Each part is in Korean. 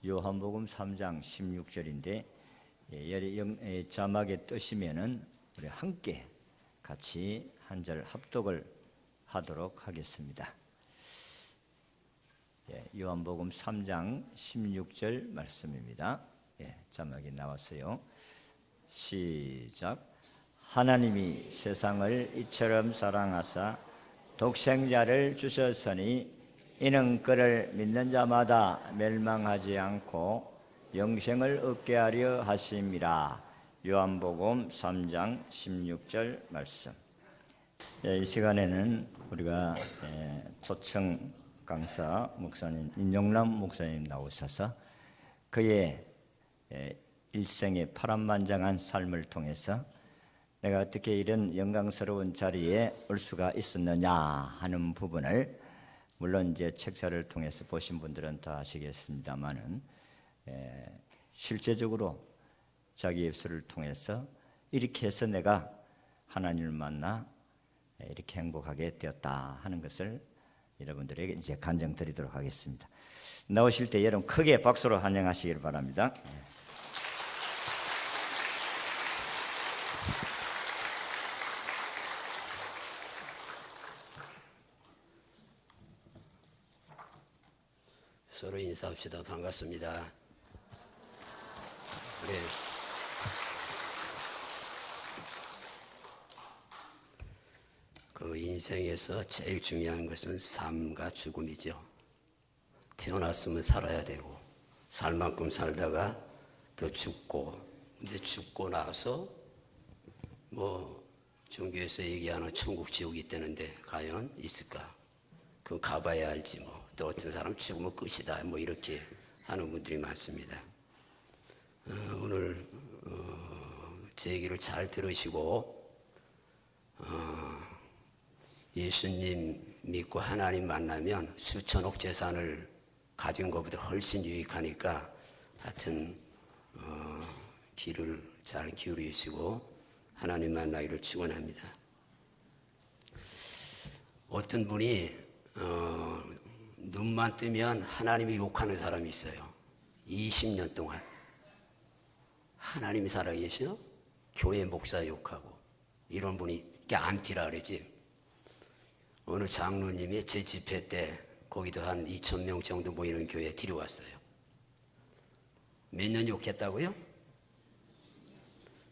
요한복음 3장 16절인데 자막에 뜨시면은 우리 함께 같이 한 절 합독을 하도록 하겠습니다. 요한복음 3장 16절 말씀입니다. 자막이 나왔어요. 시작. 하나님이 세상을 이처럼 사랑하사 독생자를 주셨으니 이는 그를 믿는 자마다 멸망하지 않고 영생을 얻게 하려 하심이라. 요한복음 3장 16절 말씀. 이 시간에는 우리가 초청 강사 목사님 임용남 목사님 나오셔서 그의 일생의 파란만장한 삶을 통해서 내가 어떻게 이런 영광스러운 자리에 올 수가 있었느냐 하는 부분을, 물론 이제 책자를 통해서 보신 분들은 다 아시겠습니다만은 실제적으로 자기 입술을 통해서 이렇게 해서 내가 하나님을 만나 이렇게 행복하게 되었다 하는 것을 여러분들에게 이제 간증드리도록 하겠습니다. 나오실 때 여러분 크게 박수로 환영하시길 바랍니다. 서로 인사합시다. 반갑습니다. 네. 그 인생에서 제일 중요한 것은 삶과 죽음이죠. 태어났으면 살아야 되고 살 만큼 살다가 또 죽고, 근데 죽고 나서 뭐 종교에서 얘기하는 천국 지옥이 있다는데 과연 있을까? 그건 가봐야 알지 뭐. 또 어떤 사람 죽으면 끝이다 뭐 이렇게 하는 분들이 많습니다. 오늘 제 얘기를 잘 들으시고 예수님 믿고 하나님 만나면 수천억 재산을 가진 것보다 훨씬 유익하니까 하여튼 귀를 잘 기울이시고 하나님 만나기를 축원합니다. 어떤 분이 눈만 뜨면 하나님이 욕하는 사람이 있어요. 20년 동안 하나님이 살아계셔? 교회 목사 욕하고 이런 분이 이게 안티라 그러지. 어느 장로님이 제 집회 때 거기도 한 2,000명 정도 모이는 교회에 데려왔어요. 몇 년 욕했다고요?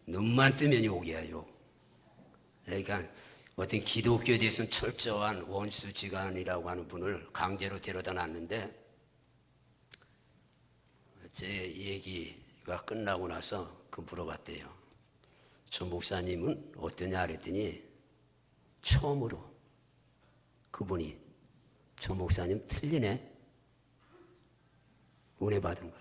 눈만 뜨면 욕이야, 욕. 그러니까 어떤 기독교에 대해서는 철저한 원수지간이라고 하는 분을 강제로 데려다 놨는데, 제 얘기가 끝나고 나서 그 물어봤대요. 저 목사님은 어떠냐 그랬더니 처음으로 그분이 저 목사님 틀리네, 은혜 받은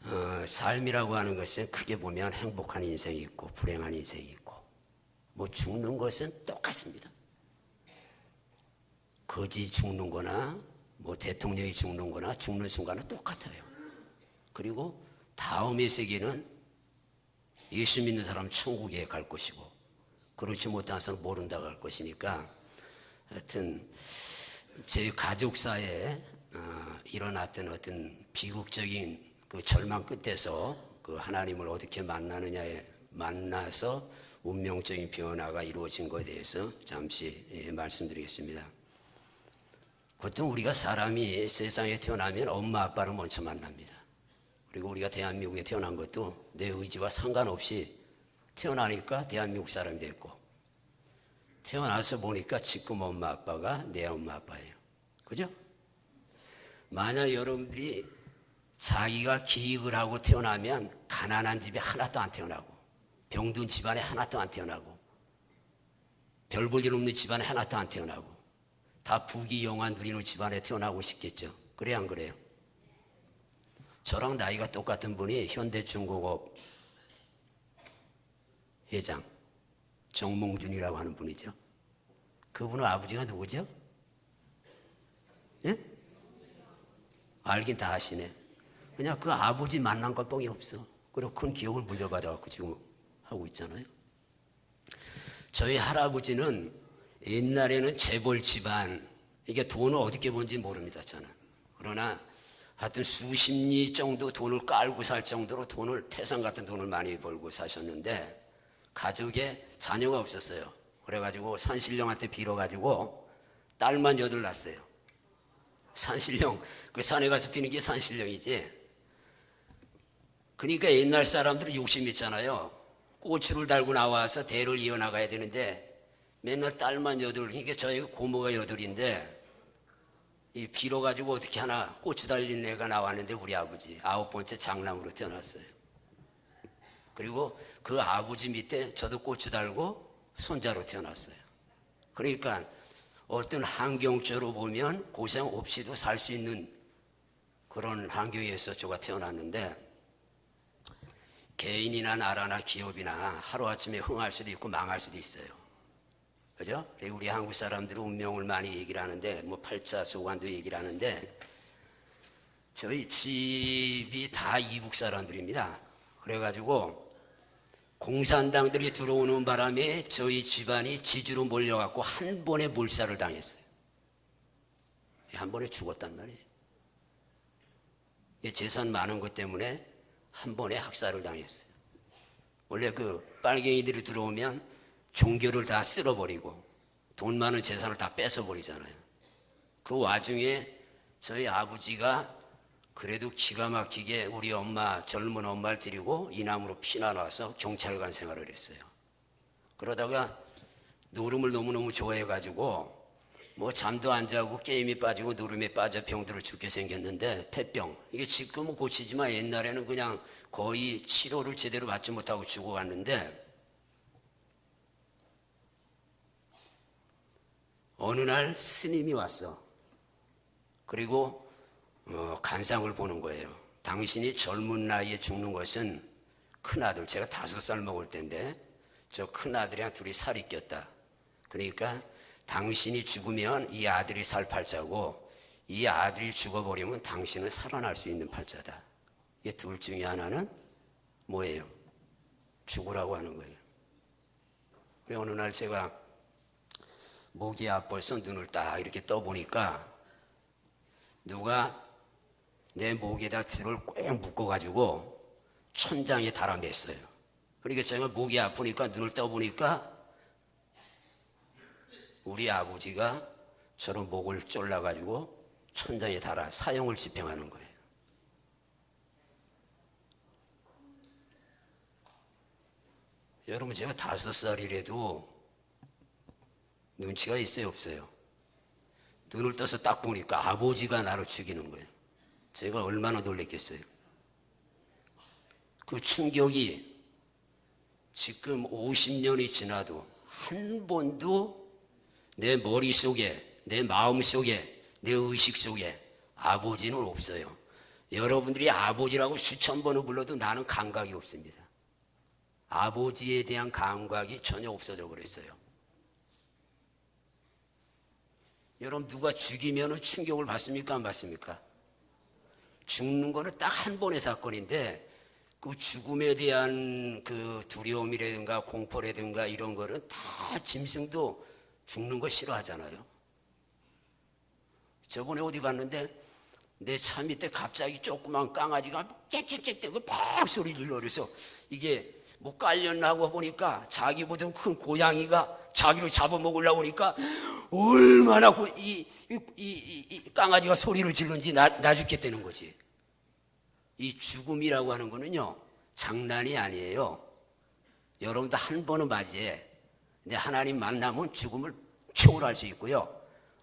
거예요. 삶이라고 하는 것은 크게 보면 행복한 인생이 있고 불행한 인생이 있고, 뭐 죽는 것은 똑같습니다. 거지 죽는 거나 뭐 대통령이 죽는 거나 죽는 순간은 똑같아요. 그리고 다음의 세계는 예수 믿는 사람은 천국에 갈 것이고 그렇지 못한 사람은 모른다고 할 것이니까, 하여튼 제 가족사에 일어났던 어떤 비극적인 그 절망 끝에서 그 하나님을 어떻게 만나느냐에 만나서 운명적인 변화가 이루어진 것에 대해서 잠시 말씀드리겠습니다. 보통 우리가 사람이 세상에 태어나면 엄마 아빠를 먼저 만납니다. 그리고 우리가 대한민국에 태어난 것도 내 의지와 상관없이 태어나니까 대한민국 사람이 됐고, 태어나서 보니까 지금 엄마 아빠가 내 엄마 아빠예요. 그죠? 만약 여러분들이 자기가 기획을 하고 태어나면 가난한 집에 하나도 안 태어나고, 병든 집안에 하나도 안 태어나고, 별 볼 일 없는 집안에 하나도 안 태어나고, 다 부귀영화 누리는 집안에 태어나고 싶겠죠. 그래 안 그래요? 저랑 나이가 똑같은 분이 현대중공업 회장 정몽준이라고 하는 분이죠. 그분은 아버지가 누구죠? 예? 알긴 다 아시네. 그냥 그 아버지 만난 것 뻥이 없어. 그리고 큰 기억을 물려받아갖고 지금 하고 있잖아요. 저희 할아버지는 옛날에는 재벌 집안, 이게 돈을 어떻게 번지 모릅니다, 저는. 그러나 하여튼 수십리 정도 돈을 깔고 살 정도로 태산 같은 돈을 많이 벌고 사셨는데 가족에 자녀가 없었어요. 그래가지고 산신령한테 빌어가지고 딸만 8 낳았어요. 산신령, 그 산에 가서 비는 게 산신령이지. 그러니까 옛날 사람들은 욕심이 있잖아요. 꼬추를 달고 나와서 대를 이어나가야 되는데 맨날 딸만 8, 그러니까 저희 고모가 8인데 이 빌어가지고 어떻게 하나 꼬추 달린 애가 나왔는데 우리 아버지 9번째 장남으로 태어났어요. 그리고 그 아버지 밑에 저도 꼬추 달고 손자로 태어났어요. 그러니까 어떤 환경적으로 보면 고생 없이도 살 수 있는 그런 환경에서 제가 태어났는데 개인이나 나라나 기업이나 하루아침에 흥할 수도 있고 망할 수도 있어요. 그죠? 우리 한국 사람들은 운명을 많이 얘기를 하는데 뭐 팔자소관도 얘기를 하는데 저희 집이 다 이북 사람들입니다. 그래가지고 공산당들이 들어오는 바람에 저희 집안이 지주로 몰려갖고 한 번에 몰살을 당했어요. 한 번에 죽었단 말이에요. 재산 많은 것 때문에 한 번에 학살을 당했어요. 원래 그 빨갱이들이 들어오면 종교를 다 쓸어버리고 돈 많은 재산을 다 뺏어버리잖아요. 그 와중에 저희 아버지가 그래도 기가 막히게 우리 엄마, 젊은 엄마를 데리고 이남으로 피난 와서 경찰관 생활을 했어요. 그러다가 노름을 너무너무 좋아해가지고 뭐 잠도 안 자고 게임에 빠지고 노름에 빠져 병들어 죽게 생겼는데 폐병. 이게 지금은 고치지만 옛날에는 그냥 거의 치료를 제대로 받지 못하고 죽어갔는데 어느 날 스님이 왔어. 그리고 간상을 보는 거예요. 당신이 젊은 나이에 죽는 것은 큰아들, 제가 5살 먹을 때인데 저 큰아들이랑 둘이 살이 꼈다. 그러니까 당신이 죽으면 이 아들이 살 팔자고 이 아들이 죽어버리면 당신은 살아날 수 있는 팔자다. 이 둘 중에 하나는 뭐예요? 죽으라고 하는 거예요. 그래서 어느 날 제가 목이 아파서 눈을 딱 이렇게 떠보니까 누가 내 목에다 줄을 꼭 묶어가지고 천장에 달아맸어요. 그러니까 제가 목이 아프니까 눈을 떠보니까 우리 아버지가 저런 목을 졸라가지고 천장에 달아 사형을 집행하는 거예요. 여러분, 제가 5살이라도 눈치가 있어요, 없어요? 눈을 떠서 딱 보니까 아버지가 나를 죽이는 거예요. 제가 얼마나 놀랬겠어요. 그 충격이 지금 50년이 지나도 한 번도 내 머릿속에, 내 마음속에, 내 의식 속에 아버지는 없어요. 여러분들이 아버지라고 수천 번을 불러도 나는 감각이 없습니다. 아버지에 대한 감각이 전혀 없어져 버렸어요. 여러분, 누가 죽이면 충격을 받습니까? 안 받습니까? 죽는 거는 딱 한 번의 사건인데 그 죽음에 대한 그 두려움이라든가 공포라든가 이런 거는 다 짐승도 죽는 거 싫어하잖아요. 저번에 어디 갔는데 내 차 밑에 갑자기 조그만 강아지가 깨깨깨깨 막 소리 질러. 그래서 이게 뭐 깔렸나 하고 보니까 자기보다 큰 고양이가 자기를 잡아먹으려고 하니까 얼마나 이 강아지가 소리를 지르는지 나 죽겠다는 거지. 이 죽음이라고 하는 거는요, 장난이 아니에요. 여러분도 한 번은 맞이해. 근데 하나님 만나면 죽음을 초월할 수 있고요.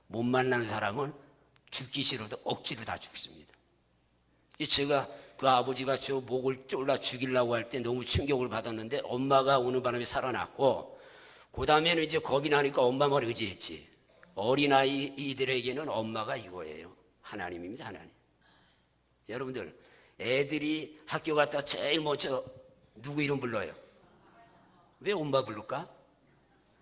못 만나는 사람은 죽기 싫어도 억지로 다 죽습니다. 제가 그 아버지가 저 목을 졸라 죽이려고 할 때 너무 충격을 받았는데 엄마가 오는 바람에 살아났고, 그 다음에는 이제 겁이 나니까 엄마 말 의지했지. 어린아이들에게는 엄마가 이거예요. 하나님입니다, 하나님. 여러분들, 애들이 학교 갔다 제일 먼저 누구 이름 불러요? 왜 엄마 부를까?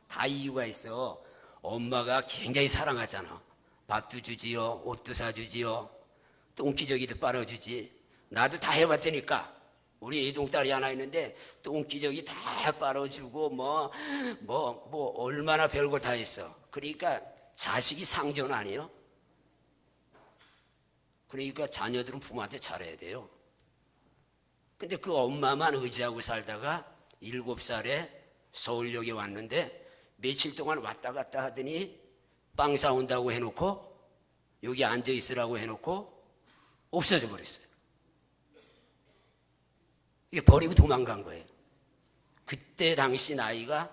다 이유가 있어. 엄마가 굉장히 사랑하잖아. 밥도 주지요, 옷도 사주지요, 똥기저귀도 빨아주지. 나도 다 해봤다니까. 우리 이동딸이 하나 있는데 똥기저귀 다 빨아주고 뭐 얼마나 별걸 다 했어. 그러니까 자식이 상전 아니에요? 그러니까 자녀들은 부모한테 잘해야 돼요. 근데 그 엄마만 의지하고 살다가 7살에 서울역에 왔는데 며칠 동안 왔다 갔다 하더니 빵 사온다고 해놓고 여기 앉아 있으라고 해놓고 없어져 버렸어요. 이게 버리고 도망간 거예요. 그때 당시 나이가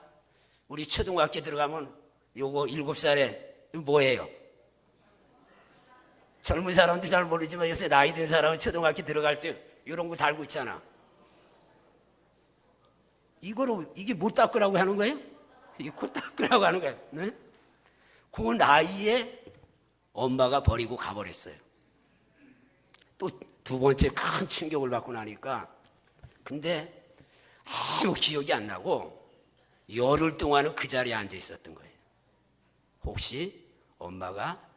우리 초등학교 들어가면 요거 7살에 뭐예요? 젊은 사람도 잘 모르지만 요새 나이 든 사람은 초등학교 들어갈 때 이런 거 달고 있잖아. 이거로 이게 못 닦으라고 하는 거예요? 이게 코 닦으라고 하는 거예요. 네? 그 나이에 엄마가 버리고 가버렸어요. 또 두 번째 큰 충격을 받고 나니까 근데 아무 기억이 안 나고 열흘 동안은 그 자리에 앉아 있었던 거예요. 혹시 엄마가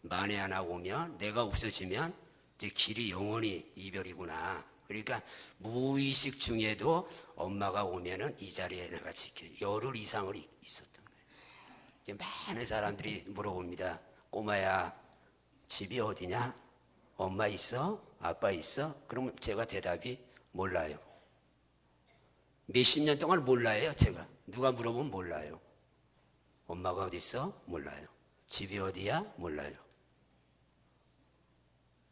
만에 하나 오면 내가 없어지면 이제 길이 영원히 이별이구나. 그러니까 무의식 중에도 엄마가 오면은 이 자리에 내가 지켜 열흘 이상을 있었던 거예요. 이제 많은 사람들이 물어봅니다. 꼬마야, 집이 어디냐? 엄마 있어? 아빠 있어? 그러면 제가 대답이 몰라요. 몇십 년 동안 몰라요. 제가 누가 물어보면 몰라요. 엄마가 어디 있어? 몰라요. 집이 어디야? 몰라요.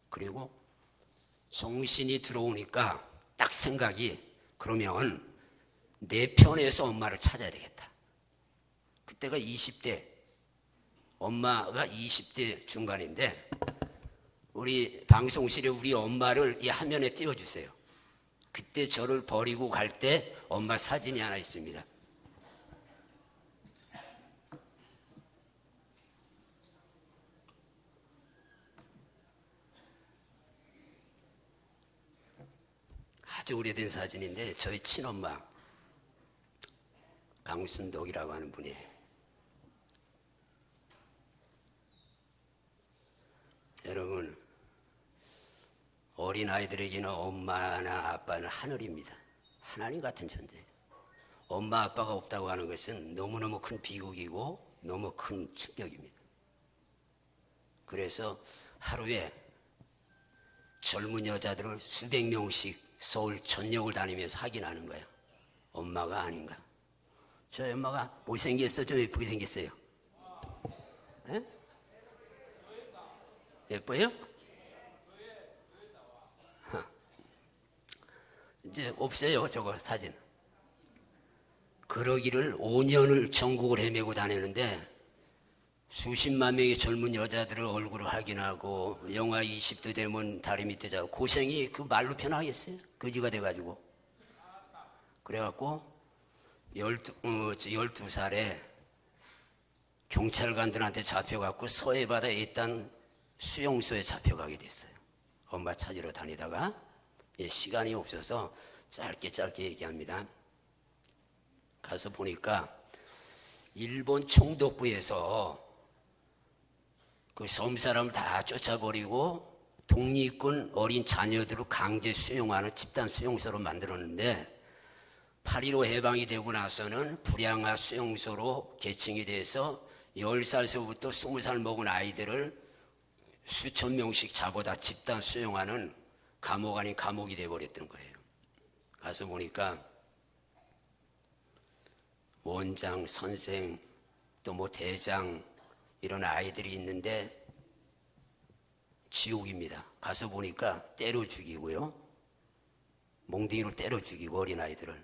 그리고 정신이 들어오니까 딱 생각이 그러면 내 편에서 엄마를 찾아야 되겠다. 그때가 20대, 엄마가 20대 중반인데 우리 방송실에 우리 엄마를 이 화면에 띄워주세요. 그때 저를 버리고 갈 때 엄마 사진이 하나 있습니다. 아주 오래된 사진인데 저희 친엄마 강순덕이라고 하는 분이에요. 여러분, 어린아이들에게는 엄마나 아빠는 하늘입니다. 하나님 같은 존재예요. 엄마 아빠가 없다고 하는 것은 너무너무 큰 비극이고 너무 큰 충격입니다. 그래서 하루에 젊은 여자들을 수백 명씩 서울 전역을 다니면서 확인하는 거예요. 엄마가 아닌가. 저희 엄마가 못생겼어? 좀 예쁘게 생겼어요? 네? 예뻐요? 이제 없어요, 저거 사진. 그러기를 5년을 전국을 헤매고 다니는데 수십만 명의 젊은 여자들의 얼굴을 확인하고 영하 20도 되면 다리 밑에 자고 고생이 그 말로 표현하겠어요? 거지가 돼가지고. 그래갖고 12살에 경찰관들한테 잡혀갖고 서해바다에 있던 수용소에 잡혀가게 됐어요. 엄마 찾으러 다니다가 시간이 없어서 짧게 얘기합니다. 가서 보니까 일본 총독부에서 그 섬 사람을 다 쫓아버리고 독립군 어린 자녀들을 강제 수용하는 집단 수용소로 만들었는데 8.15 해방이 되고 나서는 불양아 수용소로 개칭이 돼서 10살서부터 20살 먹은 아이들을 수천 명씩 잡아다 집단 수용하는 감옥 아닌 감옥이 돼버렸던 거예요. 가서 보니까 원장, 선생, 또 뭐 대장 이런 아이들이 있는데 지옥입니다. 가서 보니까 때려 죽이고요. 몽둥이로 때려 죽이고 어린아이들을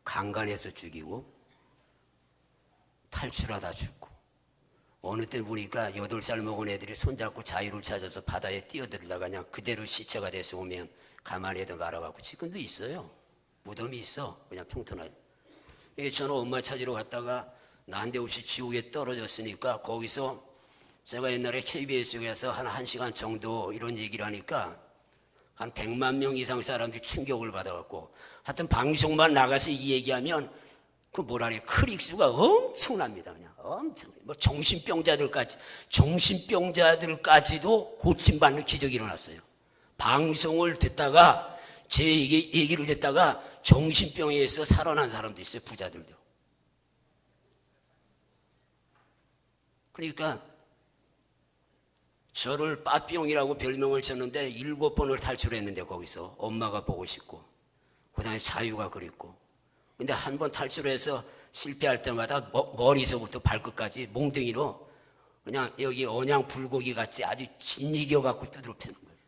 강간해서 죽이고 탈출하다 죽고 어느 때 보니까 8살 먹은 애들이 손잡고 자유를 찾아서 바다에 뛰어들다가 그냥 그대로 시체가 돼서 오면 가만히 해도 말아갖고 지금도 있어요. 무덤이 있어. 그냥 평탄하게. 저는 엄마 찾으러 갔다가 난데없이 지옥에 떨어졌으니까 거기서 제가 옛날에 KBS에서 한 1시간 정도 이런 얘기를 하니까 한 100만 명 이상 사람들이 충격을 받아갖고 하여튼 방송만 나가서 이 얘기하면 그 뭐라래 클릭수가 엄청납니다. 그냥 엄청 뭐 정신병자들까지도 고침받는 기적이 일어났어요. 방송을 듣다가 제 얘기를 듣다가 정신병에서 살아난 사람도 있어요. 부자들도. 그러니까 저를 빠삐용이라고 별명을 줬는데 7번을 탈출했는데 거기서 엄마가 보고 싶고 그다음에 자유가 그립고 근데 한 번 탈출해서 실패할 때마다 머리서부터 발끝까지 몽둥이로 그냥 여기 언양 불고기 같이 아주 진이겨 갖고 두드려 패는 거예요.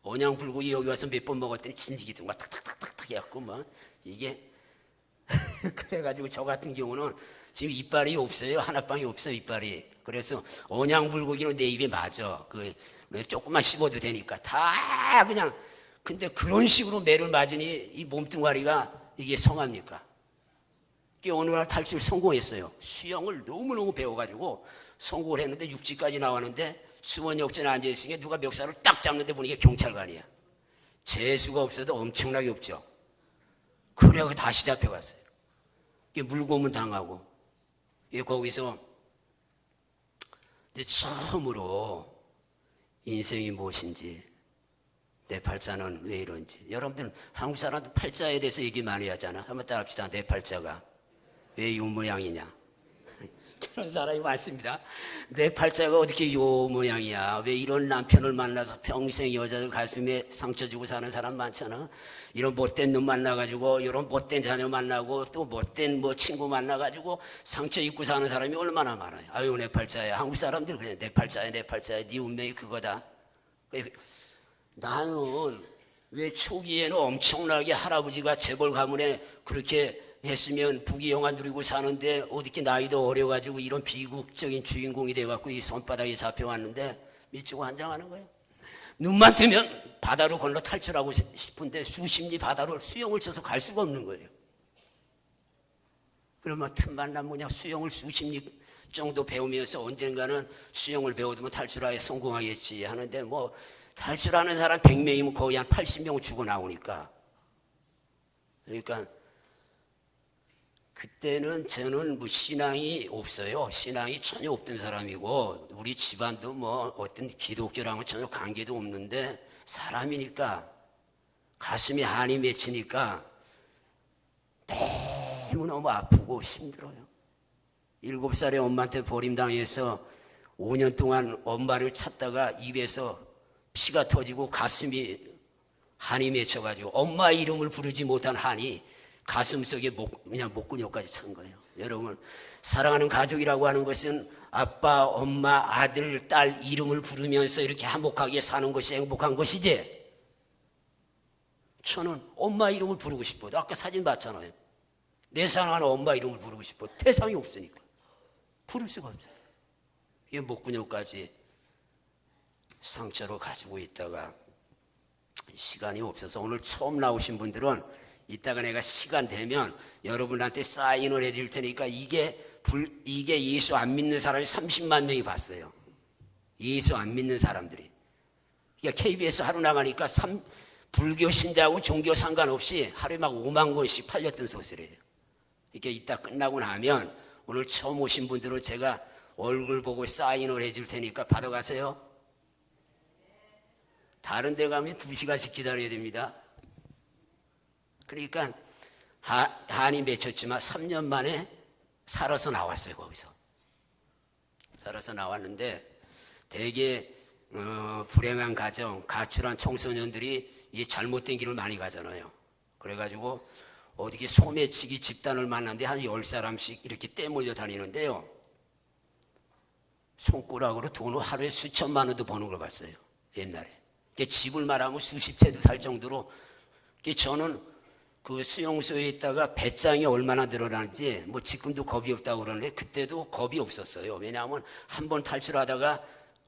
언양 불고기 여기 와서 몇 번 먹었더니 진이기도 막 탁탁탁탁탁 해갖고 막 이게 그래가지고 저 같은 경우는 지금 이빨이 없어요. 하나방이 없어요 이빨이. 그래서 언양 불고기는 내 입에 맞아. 그 조금만 씹어도 되니까 다 그냥. 근데 그런 식으로 매를 맞으니 이 몸뚱아리가 이게 성합니까? 어느 날 탈출 성공했어요. 수영을 너무너무 배워가지고 성공을 했는데 육지까지 나왔는데 수원역전에 앉아있으니까 누가 멱살을 딱 잡는데 보니까 경찰관이야. 재수가 없어도 엄청나게 없죠. 그래가 다시 잡혀갔어요. 물고문 당하고 거기서 이제 처음으로 인생이 무엇인지 내 팔자는 왜 이런지. 여러분들 한국 사람들 팔자에 대해서 얘기 많이 하잖아. 한번 따라합시다. 내 팔자가 왜 이 모양이냐. 그런 사람이 많습니다. 내 팔자가 어떻게 요 모양이야. 왜 이런 남편을 만나서 평생 여자들 가슴에 상처 주고 사는 사람 많잖아. 이런 못된 놈 만나가지고 이런 못된 자녀 만나고 또 못된 뭐 친구 만나가지고 상처 입고 사는 사람이 얼마나 많아요. 아유 내 팔자야. 한국 사람들 그냥 내 팔자야 내 팔자야. 네 운명이 그거다. 나는 왜 초기에는 엄청나게 할아버지가 재벌 가문에 그렇게 했으면 부귀영화 누리고 사는데 어떻게 나이도 어려가지고 이런 비극적인 주인공이 돼갖고 이 손바닥에 잡혀왔는데 미치고 환장하는 거예요. 눈만 뜨면 바다로 건너 탈출하고 싶은데 수십리 바다를 수영을 쳐서 갈 수가 없는 거예요. 그러면 틈만 나면 그냥 수영을 수십리 정도 배우면서 언젠가는 수영을 배워두면 탈출하에 성공하겠지 하는데 뭐 탈출하는 사람 100명이면 거의 한 80명 죽어 나오니까. 그러니까 그때는 저는 뭐 신앙이 없어요. 신앙이 전혀 없던 사람이고 우리 집안도 뭐 어떤 기독교랑은 전혀 관계도 없는데 사람이니까 가슴에 한이 맺히니까 너무너무 아프고 힘들어요. 7살에 엄마한테 버림당해서 5년 동안 엄마를 찾다가 입에서 피가 터지고 가슴이 한이 맺혀가지고 엄마 이름을 부르지 못한 한이 가슴속에 그냥 목구멍까지 찬 거예요. 여러분 사랑하는 가족이라고 하는 것은 아빠, 엄마, 아들, 딸 이름을 부르면서 이렇게 화목하게 사는 것이 행복한 것이지. 저는 엄마 이름을 부르고 싶어도 아까 사진 봤잖아요. 내 사랑하는 엄마 이름을 부르고 싶어 대상이 없으니까 부를 수가 없어요. 이게 목구멍까지 상처로 가지고 있다가 시간이 없어서 오늘 처음 나오신 분들은 이따가 내가 시간 되면 여러분한테 사인을 해드릴 테니까 이게 예수 안 믿는 사람이 30만 명이 봤어요. 예수 안 믿는 사람들이. 그러니까 KBS 하루 나가니까 불교 신자하고 종교 상관없이 하루에 막 5만 권씩 팔렸던 소설이에요. 이게 이따 끝나고 나면 오늘 처음 오신 분들은 제가 얼굴 보고 사인을 해줄 테니까 받아가세요. 다른 데 가면 2시간씩 기다려야 됩니다. 그러니까 한이 맺혔지만 3년 만에 살아서 나왔어요. 거기서 살아서 나왔는데 되게 불행한 가정, 가출한 청소년들이 이 잘못된 길을 많이 가잖아요. 그래가지고 어떻게 소매치기 집단을 만났는데 한 10사람씩 이렇게 떼몰려 다니는데요. 손가락으로 돈을 하루에 수천만 원도 버는 걸 봤어요. 옛날에. 집을 말하면 수십 채도 살 정도로. 저는 그 수용소에 있다가 배짱이 얼마나 늘어나는지 뭐 지금도 겁이 없다고 그러는데 그때도 겁이 없었어요. 왜냐하면 한 번 탈출하다가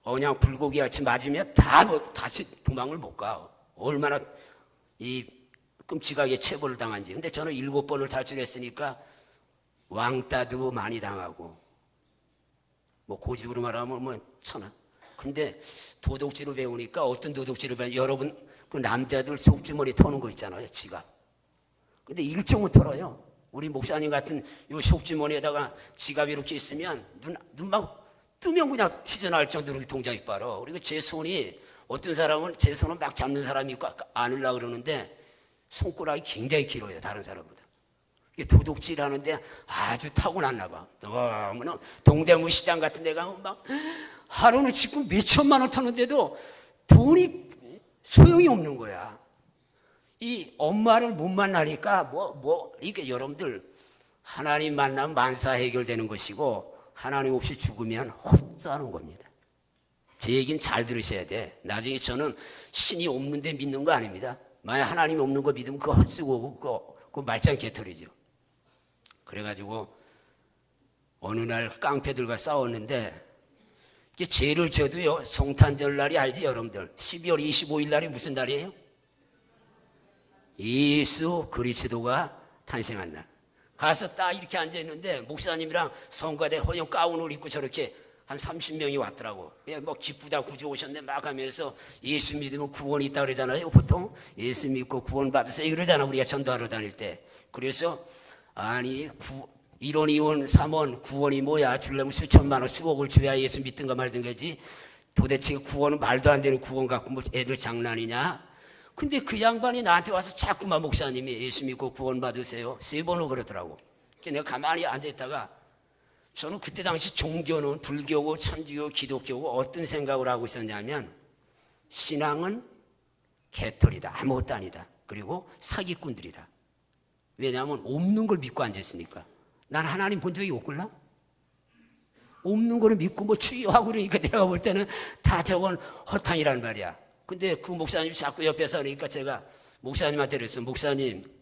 그냥 불고기 같이 맞으면 다시 도망을 못 가. 얼마나 이 끔찍하게 체벌을 당한지. 근데 저는 7번을 탈출했으니까 왕따도 많이 당하고 뭐 고집으로 말하면 뭐 천하. 근데 도둑질을 배우니까 어떤 도둑질을 배우면 여러분 그 남자들 속주머니 터는 거 있잖아요. 지갑. 근데 일정은 털어요. 우리 목사님 같은 요 속주머니에다가 지갑이 이렇게 있으면 눈 막 뜨면 그냥 튀어나올 정도로 동작이 빠르. 그리고 제 손이 어떤 사람은 제 손을 막 잡는 사람이 있고 안으려고 그러는데 손가락이 굉장히 길어요. 다른 사람보다. 이게 도둑질 하는데 아주 타고났나 봐. 동대문 시장 같은 데 가면 막 하루는 지금 몇 천만 원 타는데도 돈이 소용이 없는 거야. 이 엄마를 못 만나니까 이게 여러분들 하나님 만나면 만사 해결되는 것이고 하나님 없이 죽으면 헛사는 겁니다. 제 얘기는 잘 들으셔야 돼. 나중에 저는 신이 없는데 믿는 거 아닙니다. 만약 하나님이 없는 거 믿으면 그거 헛쓰고 그거 말짱 개털이죠. 그래가지고 어느 날 깡패들과 싸웠는데 이게 죄를 져도요 성탄절 날이 알지 여러분들 12월 25일 날이 무슨 날이에요? 예수 그리스도가 탄생한 날. 가서 딱 이렇게 앉아있는데 목사님이랑 성가대 헌영 가운을 입고 저렇게 한 30명이 왔더라고. 뭐 기쁘다 구주 오셨네 막 하면서 예수 믿으면 구원이 있다 그러잖아요. 보통 예수 믿고 구원 받으세요 이러잖아 우리가 전도하러 다닐 때. 그래서 아니 1원 2원 3원 구원이 뭐야 주려면 수천만 원 수억을 줘야 예수 믿든가 말든가지. 도대체 구원은 말도 안 되는 구원 갖고 뭐 애들 장난이냐. 근데 그 양반이 나한테 와서 자꾸만 목사님이 예수 믿고 구원 받으세요 3번을 그러더라고. 내가 가만히 앉아있다가 저는 그때 당시 종교는 불교고 천주교 기독교고 어떤 생각을 하고 있었냐면 신앙은 개털이다 아무것도 아니다. 그리고 사기꾼들이다. 왜냐하면 없는 걸 믿고 앉아있으니까. 난 하나님 본 적이 없걸라? 없는 거를 믿고 뭐 추이하고 그러니까 내가 볼 때는 다 저건 허탕이란 말이야. 근데 그 목사님이 자꾸 옆에 서니까 제가 목사님한테 그랬어. 목사님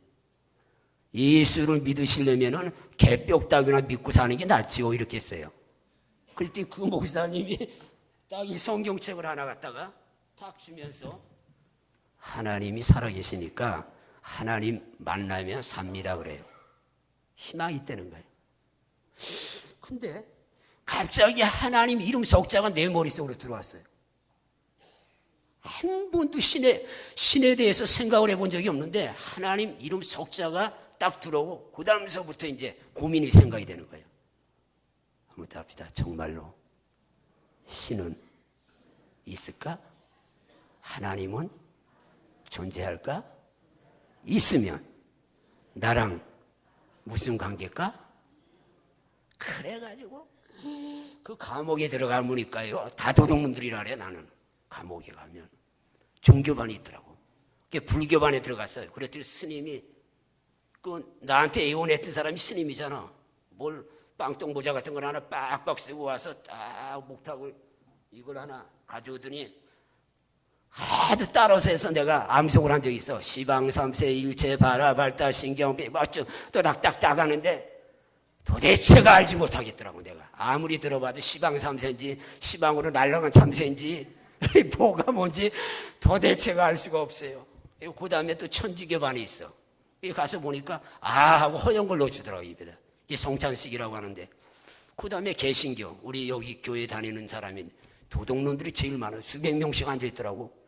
예수를 믿으시려면은 개뼈다귀나 믿고 사는 게 낫지요 이렇게 했어요. 그때 그 목사님이 딱 이 성경책을 하나 갖다가 딱 주면서 하나님이 살아계시니까 하나님 만나면 삽니다 그래요. 희망이 있다는 거예요. 근데 갑자기 하나님 이름 석자가 내 머릿속으로 들어왔어요. 한 번도 신에 대해서 생각을 해본 적이 없는데 하나님 이름 석자가 딱 들어오고 그 다음서부터 이제 고민이 생각이 되는 거예요. 한번 더 합시다. 정말로 신은 있을까? 하나님은 존재할까? 있으면 나랑 무슨 관계일까? 그래가지고 그 감옥에 들어가 보니까요 다 도둑놈들이라 그래. 나는 감옥에 가면 종교반이 있더라고. 불교반에 들어갔어요. 그랬더니 스님이 그 나한테 애원했던 사람이 스님이잖아. 뭘 빵떡 모자 같은 걸 하나 빡빡 쓰고 와서 딱 목탁을 이걸 하나 가져오더니 하도 따라서 해서 내가 암송을 한 적이 있어. 시방삼세 일체 바라발다 신경비 막좀 또닥닥닥 하는데 도대체가 알지 못하겠더라고. 내가 아무리 들어봐도 시방삼세인지 시방으로 날아간 참새인지 뭐가 뭔지 도대체가 알 수가 없어요. 그 다음에 또 천주교반이 있어. 가서 보니까 하고 허연 걸 넣어주더라고 입에다. 이게 성찬식이라고 하는데. 그 다음에 개신교 우리 여기 교회 다니는 사람이 도둑놈들이 제일 많아요. 수백 명씩 앉아있더라고.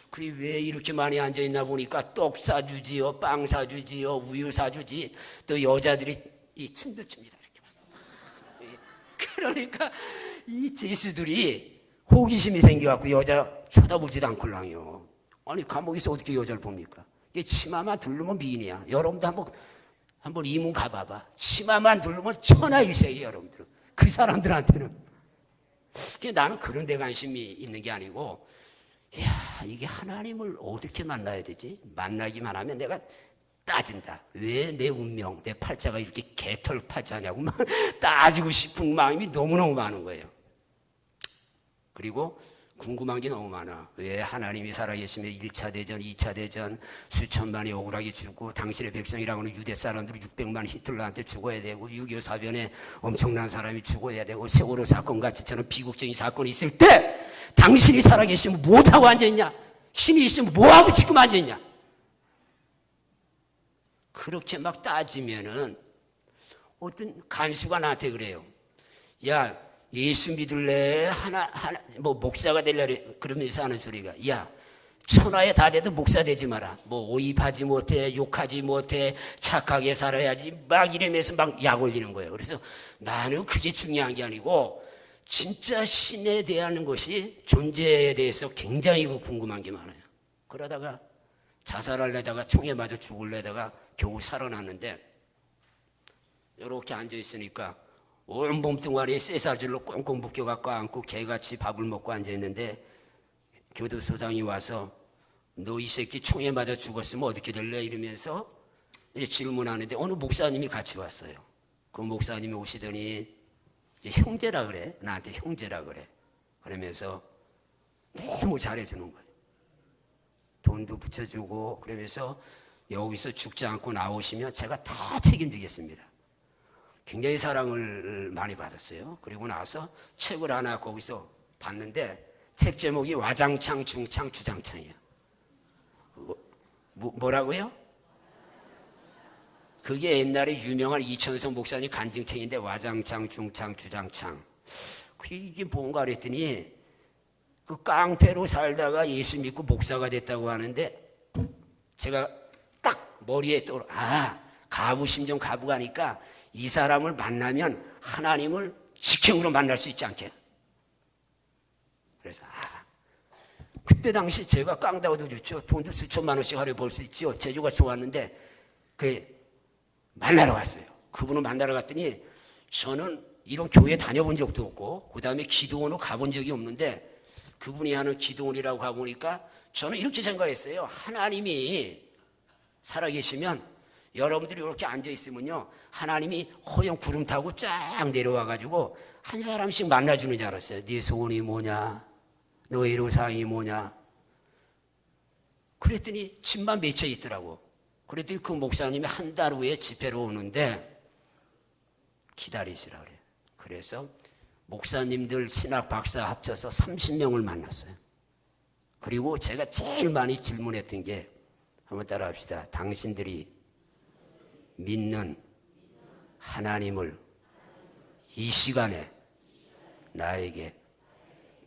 그래 왜 이렇게 많이 앉아있나 보니까 떡 사주지요 빵 사주지요 우유 사주지. 또 여자들이 이 춤도 춥니다. 이렇게 봐서. 그러니까 이 제수들이 호기심이 생겨갖고 여자 쳐다보지도 않걸랑요. 아니 감옥에서 어떻게 여자를 봅니까? 이게 치마만 두르면 미인이야. 여러분도 한번 이문 가봐봐. 치마만 두르면 천하일색이에요. 여러분들. 그 사람들한테는. 나는 그런 데 관심이 있는 게 아니고 야 이게 하나님을 어떻게 만나야 되지? 만나기만 하면 내가 따진다. 왜 내 운명, 내 팔자가 이렇게 개털 팔자냐고 막 따지고 싶은 마음이 너무너무 많은 거예요. 그리고 궁금한 게 너무 많아. 왜 하나님이 살아계시며 1차 대전, 2차 대전 수천만이 억울하게 죽고 당신의 백성이라고 하는 유대 사람들이 600만 히틀러한테 죽어야 되고 6.25 사변에 엄청난 사람이 죽어야 되고 세월호 사건 같이 저는 비극적인 사건이 있을 때 당신이 살아계시면 뭐하고 앉아있냐? 신이 있으면 뭐하고 지금 앉아있냐? 그렇게 막 따지면은 어떤 간수가 나한테 그래요. 야 예수 믿을래? 뭐 목사가 될래? 그러면서 하는 소리가 야 천하에 다 돼도 목사 되지 마라. 뭐 오입하지 못해 욕하지 못해 착하게 살아야지 막 이러면서 막 약 올리는 거예요. 그래서 나는 그게 중요한 게 아니고 진짜 신에 대한 것이 존재에 대해서 굉장히 궁금한 게 많아요. 그러다가 자살하려다가 총에 맞아 죽으려다가 겨우 살아났는데 이렇게 앉아있으니까 온 몸뚱아리에 쇠사슬로 꽁꽁 묶여갖고 앉고 개같이 밥을 먹고 앉아있는데 교도소장이 와서 너 이 새끼 총에 맞아 죽었으면 어떻게 될래? 이러면서 질문하는데 어느 목사님이 같이 왔어요. 그 목사님이 오시더니 이제 형제라 그래. 나한테 형제라 그래. 그러면서 너무 잘해주는 거예요. 돈도 붙여주고 그러면서 여기서 죽지 않고 나오시면 제가 다 책임지겠습니다. 굉장히 사랑을 많이 받았어요. 그리고 나서 책을 하나 거기서 봤는데 책 제목이 와장창, 중창, 주장창이에요. 뭐라고요? 그게 옛날에 유명한 이천성 목사님 간증책인데 와장창, 중창, 주장창. 이게 뭔가 그랬더니 그 깡패로 살다가 예수 믿고 목사가 됐다고 하는데 제가 딱 머리에 가부심정 가부가니까 이 사람을 만나면 하나님을 직행으로 만날 수 있지 않게. 그래서 그때 당시 제가 깡다고도 좋죠. 돈도 수천만 원씩 하루에 벌 수 있죠. 재주가 좋았는데 만나러 갔어요. 그분을 만나러 갔더니 저는 이런 교회 다녀본 적도 없고 그 다음에 기도원으로 가본 적이 없는데 그분이 하는 기도원이라고 가보니까 저는 이렇게 생각했어요. 하나님이 살아계시면 여러분들이 이렇게 앉아있으면요 하나님이 허영 구름 타고 쫙 내려와가지고 한 사람씩 만나주는 줄 알았어요. 네 소원이 뭐냐, 너의 애로사항이 뭐냐. 그랬더니 집만 맺혀 있더라고. 그랬더니 그 목사님이 한 달 후에 집회로 오는데 기다리시라 그래요. 그래서 목사님들 신학 박사 합쳐서 30명을 만났어요. 그리고 제가 제일 많이 질문했던 게 한번 따라합시다. 당신들이 믿는 하나님을 이 시간에 나에게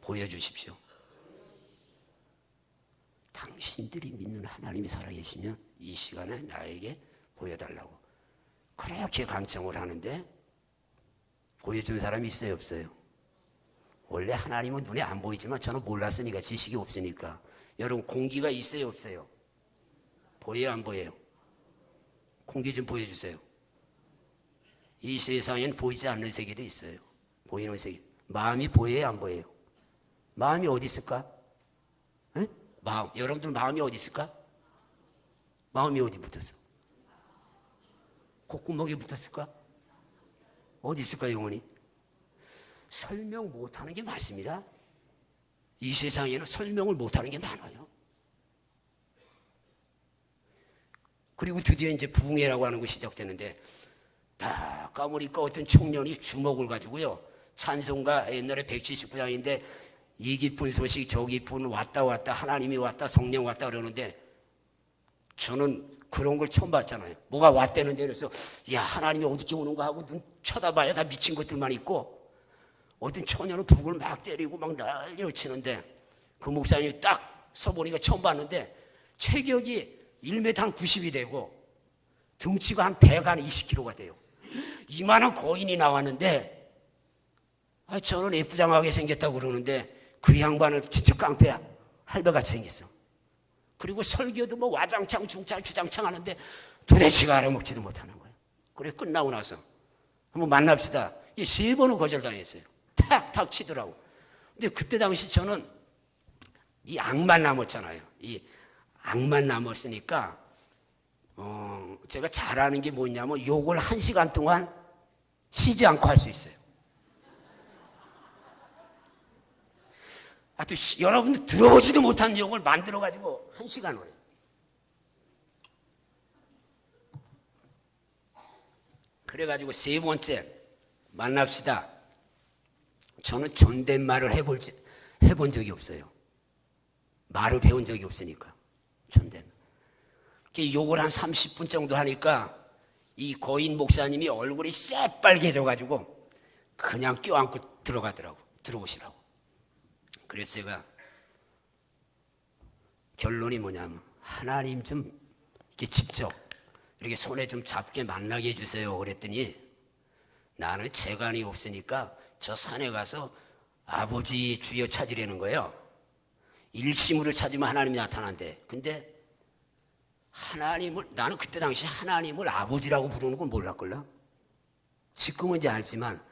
보여주십시오. 당신들이 믿는 하나님이 살아계시면 이 시간에 나에게 보여달라고. 그렇게 간청을 하는데 보여준 사람이 있어요, 없어요? 원래 하나님은 눈에 안 보이지만 저는 몰랐으니까, 지식이 없으니까. 여러분 공기가 있어요, 없어요? 보여요, 안 보여요? 공기 좀 보여주세요. 이 세상엔 보이지 않는 세계도 있어요. 보이는 세계. 마음이 보여요, 안 보여요? 마음이 어디 있을까? 에? 마음. 여러분들 마음이 어디 있을까? 마음이 어디 붙었어? 콧구멍에 붙었을까? 어디 있을까, 영혼이? 설명 못하는 게 많습니다. 이 세상에는 설명을 못하는 게 많아요. 그리고 드디어 이제 부흥회라고 하는 거 시작되는데 다 까무니까 어떤 청년이 주먹을 가지고요. 찬송가 옛날에 179장인데 이 깊은 소식 저 깊은 왔다 하나님이 왔다 성령 왔다 그러는데 저는 그런 걸 처음 봤잖아요. 뭐가 왔다는데 그래서 야 하나님이 어떻게 오는가 하고 눈 쳐다봐야 다 미친 것들만 있고 어떤 처녀는 북을 막 때리고 막 난리를 치는데 그 목사님이 딱 서보니까 처음 봤는데 체격이 1m 한 90이 되고 등치가 한 100, 한 20kg가 돼요. 이만한 거인이 나왔는데 저는 예쁘장하게 생겼다고 그러는데 그 양반은 진짜 깡패야. 할배같이 생겼어. 그리고 설교도 뭐 와장창 중창 주장창 하는데 도대체가 알아먹지도 못하는 거예요. 그래 끝나고 나서 한번 만납시다. 이 3번은 거절당했어요. 탁탁 치더라고. 근데 그때 당시 저는 이 악만 남았잖아요. 이 악만 남았으니까 제가 잘하는 게 뭐냐면 욕을 1시간 동안 쉬지 않고 할 수 있어요. 또 여러분들 들어보지도 못한 욕을 만들어가지고 1시간을 해요. 그래가지고 3번째 만납시다. 저는 존댓말을 해본 적이 없어요. 말을 배운 적이 없으니까. 존댓말. 욕을 한 30분 정도 하니까 이 거인 목사님이 얼굴이 새빨개져가지고 그냥 껴안고 들어가더라고. 들어오시라고. 그래서 제가 결론이 뭐냐면 하나님 좀 이렇게 직접 이렇게 손에 좀 잡게 만나게 해주세요. 그랬더니 나는 재간이 없으니까 저 산에 가서 아버지 주여 찾으려는 거예요. 일심으로 찾으면 하나님이 나타난대. 근데 나는 그때 당시 하나님을 아버지라고 부르는 건 몰랐걸라. 지금은 이제 알지만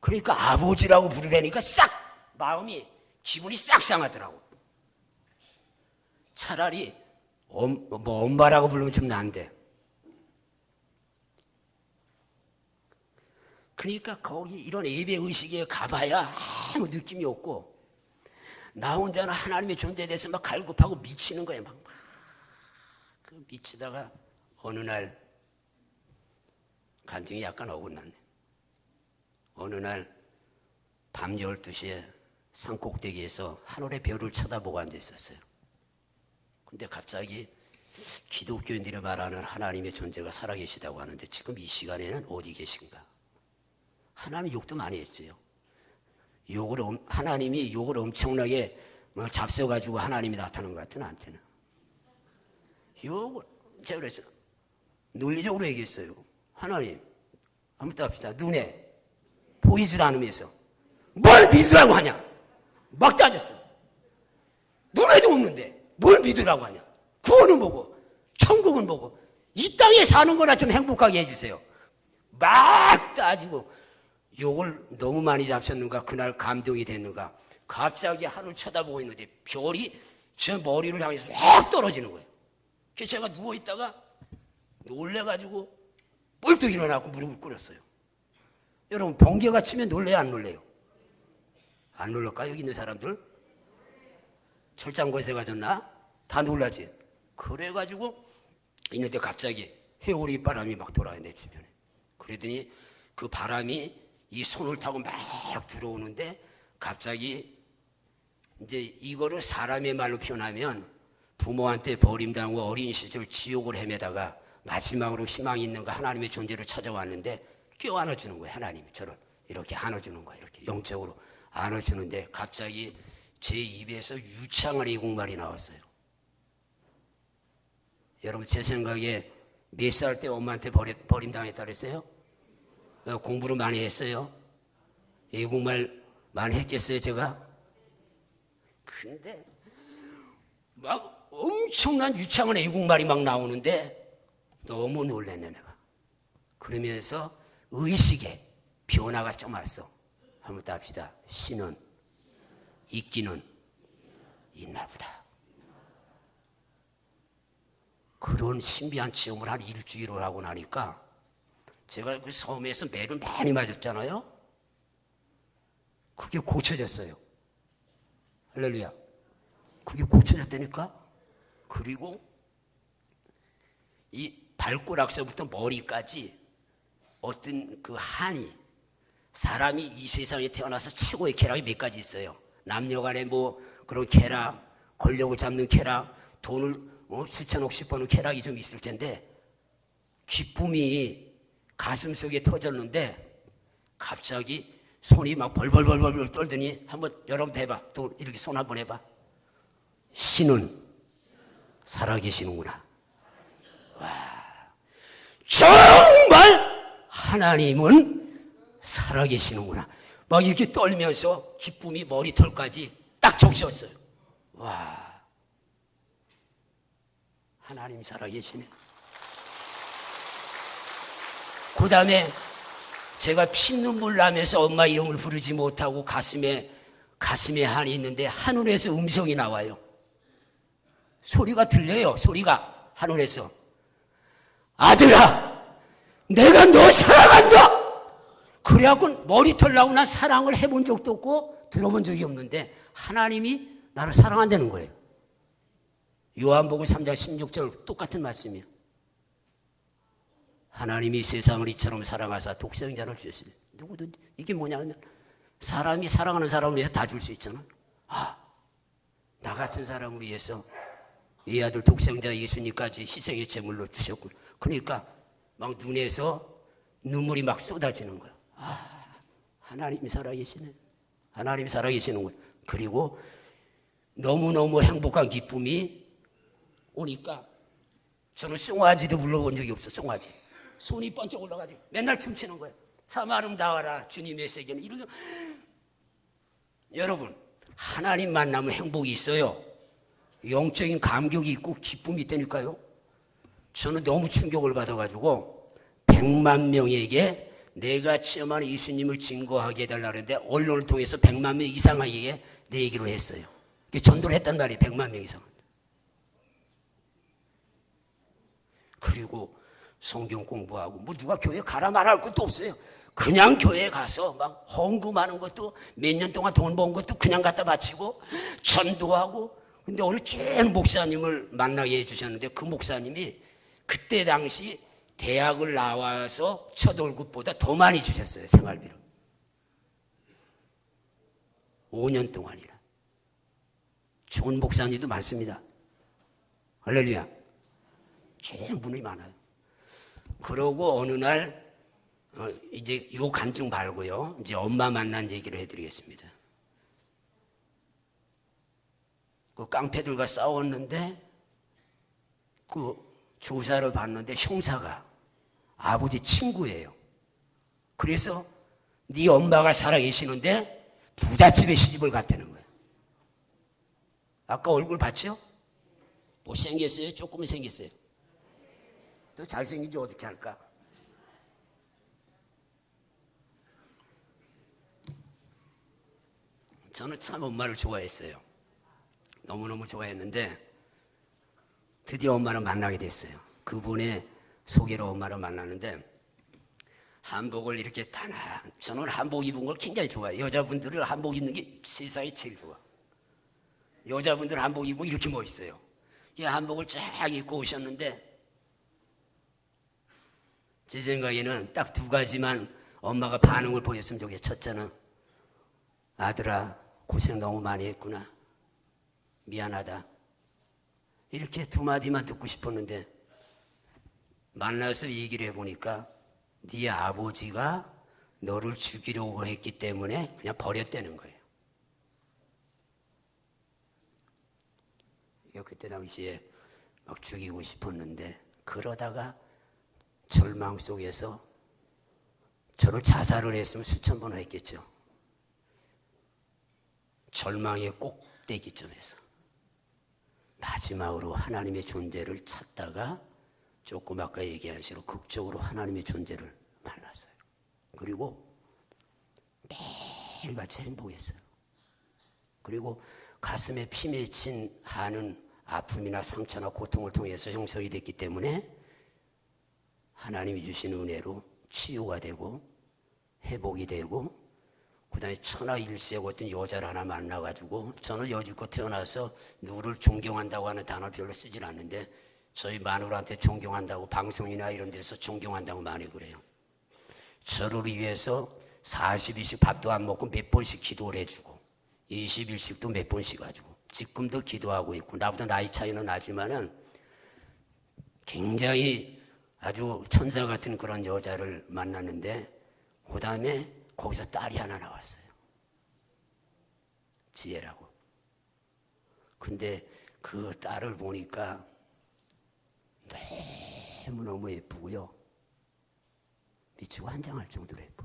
그러니까 아버지라고 부르려니까 싹 마음이 기분이 싹 상하더라고. 차라리 뭐 엄마라고 부르면 좀 나은데. 그러니까 거기 이런 예배 의식에 가봐야 아무 느낌이 없고 나 혼자는 하나님의 존재에 대해서 막 갈급하고 미치는 거예요. 막 그 미치다가 어느 날 감정이 약간 어긋났네. 어느 날 밤 12시에 산꼭대기에서 하늘의 별을 쳐다보고 앉아 있었어요. 근데 갑자기 기독교인들이 말하는 하나님의 존재가 살아계시다고 하는데 지금 이 시간에는 어디 계신가? 하나님 욕도 많이 했어요. 하나님이 욕을 엄청나게 잡숴가지고 하나님이 나타난 것 같은 나한테는. 욕을, 제가 그랬어요. 논리적으로 얘기했어요. 하나님, 한번 더 합시다. 눈에 보이지도 않으면서 뭘 믿으라고 하냐? 막 따졌어요. 눈에도 없는데 뭘 믿으라고 하냐? 구원은 뭐고? 천국은 뭐고? 이 땅에 사는 거나 좀 행복하게 해주세요. 막 따지고 욕을 너무 많이 잡혔는가 그날 감동이 됐는가 갑자기 하늘 쳐다보고 있는데 별이 제 머리를 향해서 확 떨어지는 거예요. 그래서 제가 누워있다가 놀래가지고 벌떡 일어나고 무릎을 꿇었어요. 여러분 번개가 치면 놀래요 안 놀래요? 안 놀랄까 여기 있는 사람들? 철장거세 가졌나? 다 놀라지. 그래가지고 있는데 갑자기 해오리 바람이 막 돌아요 내 주변에. 그러더니 그 바람이 이 손을 타고 막 들어오는데 갑자기 이제 이거를 사람의 말로 표현하면 부모한테 버림당하고 어린 시절 지옥을 헤매다가 마지막으로 희망이 있는가 하나님의 존재를 찾아왔는데 껴안아주는 거예요. 하나님이 저를 이렇게 안아주는 거예요. 이렇게 영적으로 안아주는데 갑자기 제 입에서 유창한 애국말이 나왔어요. 여러분 제 생각에 몇 살 때 엄마한테 버림당했다 그랬어요? 공부를 많이 했어요? 애국말 많이 했겠어요 제가? 근데 막 엄청난 유창한 애국말이 막 나오는데 너무 놀랐네 내가. 그러면서 의식에 변화가 좀 왔어. 한번 더 합시다. 신은 있기는 있나 보다. 그런 신비한 체험을 한 일주일을 하고 나니까 제가 그 섬에서 매를 많이 맞았잖아요. 그게 고쳐졌어요. 할렐루야. 그게 고쳐졌다니까. 그리고 이 발꼬락서부터 머리까지 어떤 그 한이 사람이 이 세상에 태어나서 최고의 쾌락이 몇 가지 있어요. 남녀간의 뭐 그런 쾌락, 권력을 잡는 쾌락, 돈을 수천억씩 버는 쾌락이 좀 있을 텐데 기쁨이 가슴 속에 터졌는데 갑자기 손이 막 벌벌벌벌 떨더니 한번 여러분 해봐. 또 이렇게 손 한번 해봐. 신은 살아계시는구나. 와, 정말 하나님은 살아계시는구나. 막 이렇게 떨면서 기쁨이 머리털까지 딱 적셨어요. 와, 하나님이 살아계시네. 그 다음에 제가 피눈물 나면서 엄마 이름을 부르지 못하고 가슴에 한이 있는데 하늘에서 음성이 나와요. 소리가 들려요. 소리가 하늘에서. 아들아, 내가 너 사랑한다. 그래갖고 머리털 나고 난 사랑을 해본 적도 없고 들어본 적이 없는데 하나님이 나를 사랑한다는 거예요. 요한복음 3장 16절 똑같은 말씀이에요. 하나님이 세상을 이처럼 사랑하사 독생자를 주셨으니 누구든 이게 뭐냐면 사람이 사랑하는 사람을 위해서 다 줄 수 있잖아. 나 같은 사람을 위해서 이 아들 독생자 예수님까지 희생의 제물로 주셨고 그러니까 막 눈에서 눈물이 막 쏟아지는 거야. 하나님이 살아계시네. 하나님이 살아계시는 거야. 그리고 너무너무 행복한 기쁨이 오니까 저는 송아지도 불러본 적이 없어. 송아지 손이 번쩍 올라가지고 맨날 춤추는 거예요. 참 아름다워라 주님의 세계는. 이러고 여러분 하나님 만나면 행복이 있어요. 영적인 감격이 있고 기쁨이 있다니까요. 저는 너무 충격을 받아가지고 100만 명에게 내가 체험한 예수님을 증거하게 해달라 그랬는데 언론을 통해서 100만 명 이상에게 내 얘기를 했어요. 전도를 했단 말이에요. 100만 명 이상. 그리고 성경 공부하고 뭐 누가 교회 가라 말할 것도 없어요. 그냥 교회에 가서 막 헌금하는 것도 몇 년 동안 돈 번 것도 그냥 갖다 바치고 전도하고. 근데 어느 쨘 목사님을 만나게 해주셨는데 그 목사님이 그때 당시 대학을 나와서 첫 월급보다 더 많이 주셨어요. 생활비로. 5년 동안이나. 좋은 목사님도 많습니다. 할렐루야. 제일 분이 많아요. 그러고 어느 날 이제 요 간증 말고요. 이제 엄마 만난 얘기를 해드리겠습니다. 그 깡패들과 싸웠는데 그 조사를 받는데 형사가 아버지 친구예요. 그래서 네 엄마가 살아계시는데 부잣집에 시집을 갔다는 거예요. 아까 얼굴 봤죠? 못생겼어요? 조금은 생겼어요? 또 잘생긴지 어떻게 할까? 저는 참 엄마를 좋아했어요. 너무너무 좋아했는데 드디어 엄마를 만나게 됐어요. 그분의 소개로 엄마를 만났는데 한복을 이렇게 저는 한복 입은 걸 굉장히 좋아해요. 여자분들은 한복 입는 게 세상에 제일 좋아. 여자분들 한복 입으면 이렇게 멋있어요. 이 한복을 쫙 입고 오셨는데 제 생각에는 딱 두 가지만 엄마가 반응을 보였으면 좋겠어요. 첫째는 아들아 고생 너무 많이 했구나. 미안하다. 이렇게 두 마디만 듣고 싶었는데 만나서 얘기를 해보니까 네 아버지가 너를 죽이려고 했기 때문에 그냥 버렸다는 거예요. 그때 당시에 막 죽이고 싶었는데 그러다가 절망 속에서 저를 자살을 했으면 수천 번 했겠죠. 절망의 꼭대기점에서 마지막으로 하나님의 존재를 찾다가 조금 아까 얘기한 대로 극적으로 하나님의 존재를 만났어요. 그리고 매일같이 행복했어요. 그리고 가슴에 피 맺힌 한은 아픔이나 상처나 고통을 통해서 형성이 됐기 때문에 하나님이 주신 은혜로 치유가 되고 회복이 되고 그 다음에 천하일세고 어떤 여자를 하나 만나가지고 저는 여지껏 태어나서 누구를 존경한다고 하는 단어 별로 쓰질 않는데 저희 마누라한테 존경한다고 방송이나 이런 데서 존경한다고 많이 그래요. 저를 위해서 40일씩 밥도 안 먹고 몇 번씩 기도를 해주고 20일씩도 몇 번씩 가지고 지금도 기도하고 있고 나보다 나이 차이는 나지만은 굉장히 아주 천사 같은 그런 여자를 만났는데 그 다음에 거기서 딸이 하나 나왔어요. 지혜라고. 근데 그 딸을 보니까 너무너무 예쁘고요. 미치고 한장할 정도로 예뻐.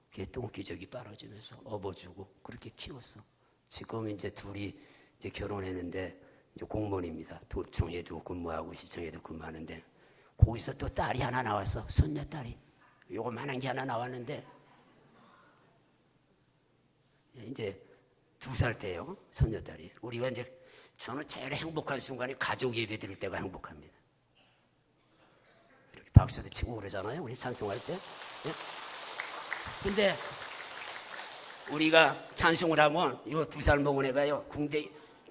걔 똥기저귀 빨아주면서 업어주고 그렇게 키웠어. 지금 이제 둘이 이제 결혼했는데 이제 공무원입니다. 도청에도 근무하고 시청에도 근무하는데 거기서 또 딸이 하나 나왔어. 손녀딸이. 요거만한 게 하나 나왔는데 이제 2살 때요. 손녀딸이. 우리가 이제 저는 제일 행복한 순간이 가족 예배 드릴 때가 행복합니다. 이렇게 박수도 치고 그러잖아요. 우리 찬송할 때. 예? 근데 우리가 찬송을 하면 이 2살 먹은 애가요. 궁대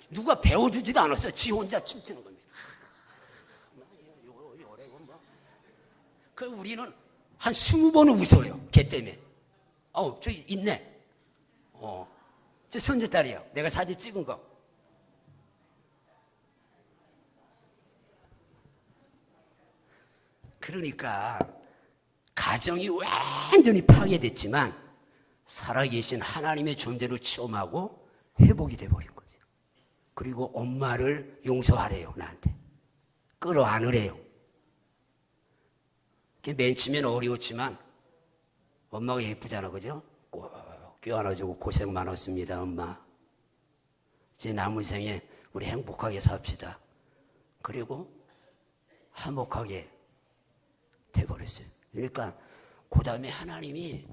누가 배워주지도 않았어요. 지 혼자 춤추는 겁니다. 그 우리는 한 20번은 웃어요. 걔 때문에. 저기 있네. 저 손녀딸이요. 내가 사진 찍은 거. 그러니까 가정이 완전히 파괴됐지만 살아계신 하나님의 존재를 체험하고 회복이 돼버린 거죠. 그리고 엄마를 용서하래요. 나한테. 끌어안으래요. 맨 처음엔 어려웠지만 엄마가 예쁘잖아. 그죠? 꼭 껴안아주고 고생 많았습니다. 엄마. 이제 남은 생에 우리 행복하게 삽시다. 그리고 화목하게 돼버렸어요. 그러니까 그 다음에 하나님이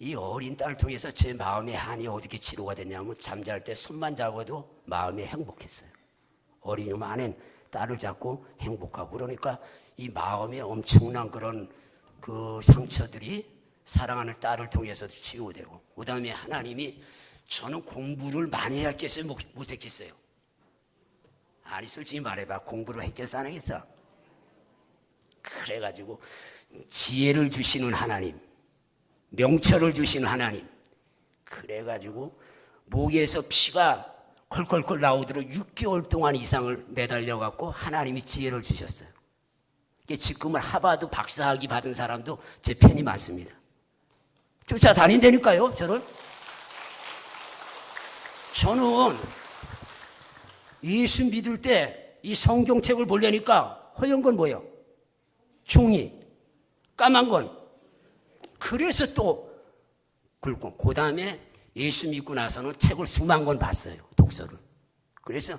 이 어린 딸을 통해서 제 마음의 한이 어떻게 치료가 됐냐면 잠잘 때 손만 잡아도 마음이 행복했어요. 어린 요만한 딸을 잡고 행복하고 그러니까 이 마음에 엄청난 그런 그 상처들이 사랑하는 딸을 통해서도 치유되고 그 다음에 하나님이 저는 공부를 많이 했겠어요? 못했겠어요? 아니 솔직히 말해봐. 공부를 했겠어 안 했겠어? 그래가지고 지혜를 주시는 하나님, 명철을 주시는 하나님, 그래가지고 목에서 피가 콜콜콜 나오도록 6개월 동안 이상을 매달려갖고 하나님이 지혜를 주셨어요. 지금은 하버드 박사학위 받은 사람도 제 팬이 많습니다. 쫓아다닌다니까요. 저는 예수 믿을 때 이 성경책을 보려니까 허연 건 뭐예요? 종이, 까만 건. 그래서 또 굵고 그 다음에 예수 믿고 나서는 책을 수만 권 봤어요. 독서를. 그래서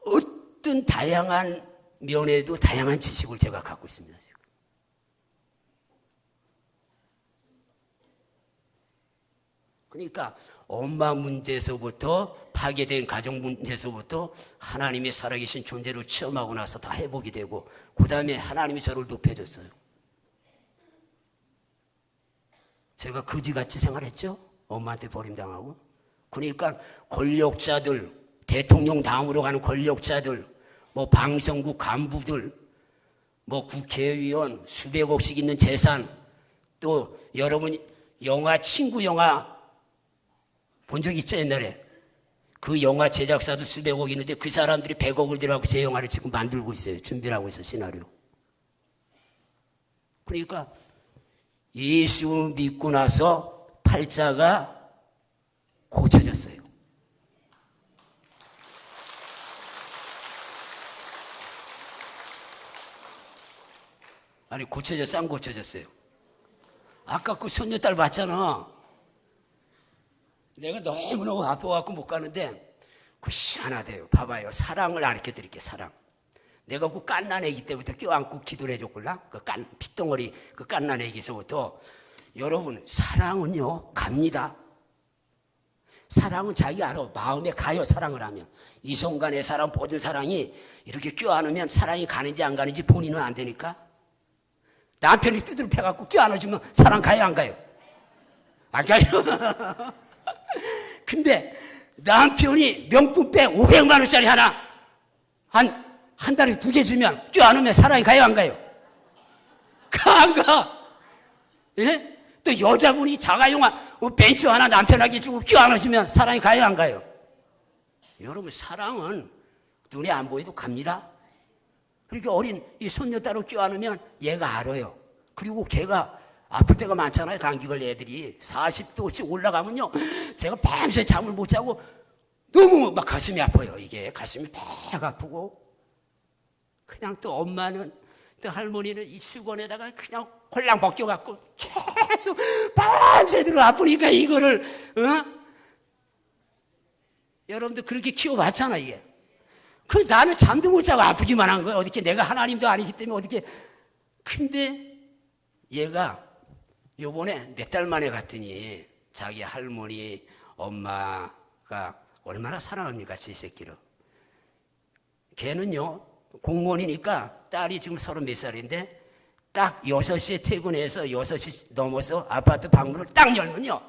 어떤 다양한 면에도 다양한 지식을 제가 갖고 있습니다. 그러니까 엄마 문제에서부터 파괴된 가정 문제에서부터 하나님의 살아계신 존재를 체험하고 나서 다 회복이 되고 그 다음에 하나님이 저를 높여줬어요. 제가 거지같이 생활했죠. 엄마한테 버림당하고. 그러니까 권력자들, 대통령 다음으로 가는 권력자들, 뭐 방송국 간부들, 뭐 국회의원 수백억씩 있는 재산, 또 여러분 영화 친구 영화 본 적 있죠? 옛날에 그 영화 제작사도 수백억 있는데 그 사람들이 100억을 들여갖고 제 영화를 지금 만들고 있어요. 준비를 하고 있어요. 시나리오. 그러니까 예수 믿고 나서 팔자가 고쳐졌어요. 아니 고쳐졌어 안 고쳐졌어요? 아까 그 손녀딸 봤잖아. 내가 너무너무 아파갖고 못 가는데 그 희한하대요. 봐봐요. 사랑을 가르쳐 드릴게요. 사랑. 내가 그 깐난 애기 때부터 껴안고 기도를 해줬걸라. 그 핏덩어리 그 깐난 애기서부터 여러분 사랑은요 갑니다. 사랑은 자기 알아. 마음에 가요. 사랑을 하면. 이성간의 사랑 모든 사랑이 이렇게 껴안으면 사랑이 가는지 안 가는지 본인은 안 되니까. 남편이 두드려 패갖고 껴안아주면 사랑 가요 안 가요? 안 가요. 근데 남편이 명품백 500만 원짜리 하나 한 달에 2개 주면 껴안으면 사랑이 가요 안 가요? 안 가. 예? 또 여자분이 자가용한 벤츠 하나 남편에게 주고 껴안아주면 사랑이 가요 안 가요? 여러분 사랑은 눈에 안 보여도 갑니다. 그러니까 어린 이 손녀딸을 껴안으면 얘가 알아요. 그리고 걔가 아플 때가 많잖아요. 감기 걸린 애들이 40도씩 올라가면요 제가 밤새 잠을 못 자고 너무 막 가슴이 아파요. 이게 가슴이 막 아프고 그냥 또 엄마는 또 할머니는 이 수건에다가 그냥 홀랑 벗겨갖고 계속 밤새도록 아프니까 이거를 여러분들 그렇게 키워봤잖아. 이게 그 나는 잠도 못 자고 아프기만 한 거예요. 어떻게 내가 하나님도 아니기 때문에 어떻게. 근데 얘가 요번에 몇 달 만에 갔더니 자기 할머니 엄마가 얼마나 사랑합니까 제 새끼를. 걔는요 공무원이니까 딸이 지금 30몇 살인데 딱 6시에 퇴근해서 6시 넘어서 아파트 방문을 딱 열면요